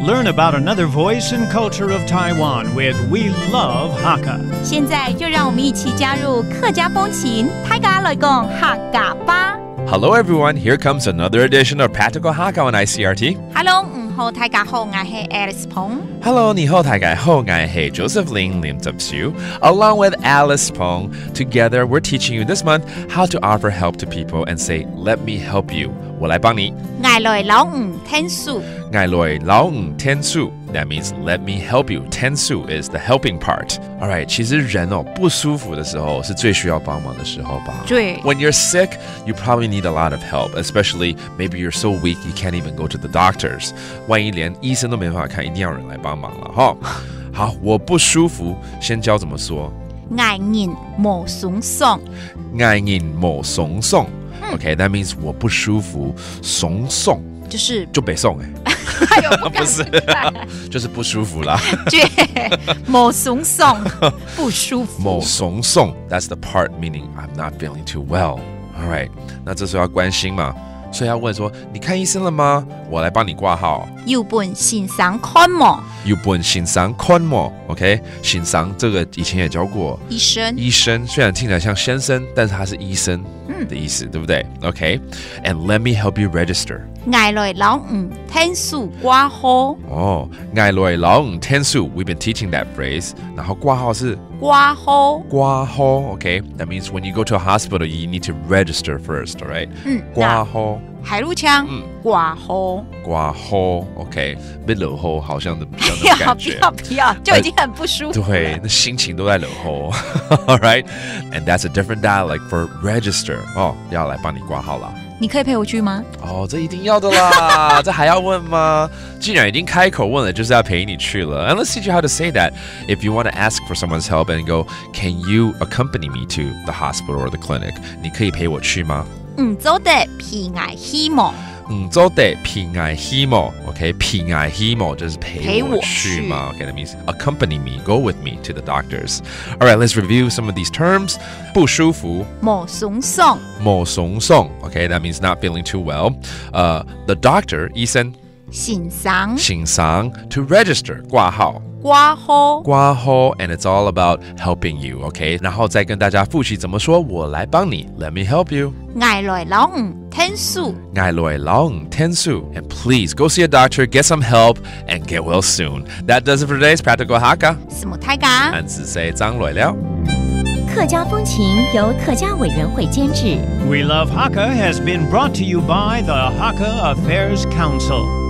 Learn about another voice and culture of Taiwan with We Love Hakka. 现在就让我们一起加入客家风情，大家来讲客家吧。Hello everyone, here comes another edition of Practical Hakka on ICRT. Hello， 好，大家好，我是 Alice Pong。Hello, 你好，大家好，我是 Joseph Ling Lim Tzu. Along with Alice Pong, together we're teaching you this month how to offer help to people and say, "Let me help you." 我来帮你。我来老五天数。我来老五天数。That means let me help you. 天数 is the helping part. All right, 其实人不舒服的时候是最需要帮忙的时候吧？对。When you're sick, you probably need a lot of help, especially maybe you're so weak you can't even go to the doctors. 万一连医生都没办法看，一定要有人来帮忙了哈。好，我不舒服，先教怎么说。我人无松松。我人无松松。Okay, that means 我不舒服，松松就北宋不是，就是不舒服啦。对，无松松，不舒服。无松松 ，that's the part meaning I'm not feeling too well. All right, 那这时候要关心嘛，所以要问说，你看医生了吗？我来帮你挂号。要本先生看嘛？要本先生看嘛 ？OK， 先生这个以前也教过。医生。医生虽然听起来像先生，但是他是医生的意思，对不对 ？OK，and let me help you register. 我来老五天数挂号。哦，我来老五天数 ，we've been teaching that phrase. 然后挂号是挂号。挂号 ，OK，that means when you go to a hospital, you need to register first, all right? 挂号。海陆腔，挂号，挂号 ，OK， 被惹后好像的比较的感觉，不要，就已经很不舒服了。对，那心情都在惹后 ，All right, and that's a different dialect for register. 哦，要来帮你挂号了。你可以陪我去吗？哦，这一定要的啦，这还要问吗？既然已经开口问了，就是要陪你去了。And let's teach you how to say that. If you want to ask for someone's help and go, "Can you accompany me to the hospital or the clinic?" 你可以陪我去吗？做的偏爱希望。做的偏爱希望 ，OK， 偏爱希望就是陪我去嘛 ，OK， that means accompany me, go with me to the doctors. All right, let's review some of these terms. 不舒服，无松松，无松松 ，OK, that means not feeling too well. The doctor, 医生，先生，先生 to register 挂号。挂号 and it's all about helping you, okay? 然后再跟大家复习怎么说我来帮你 Let me help you. 我来老五天数 我来老五天数 And please go see a doctor, get some help, and get well soon. That does it for today's Practical Hakka. 什么大家？俺只say 张磊了。客家风情由客家委员会监制。We Love Hakka has been brought to you by the Hakka Affairs Council.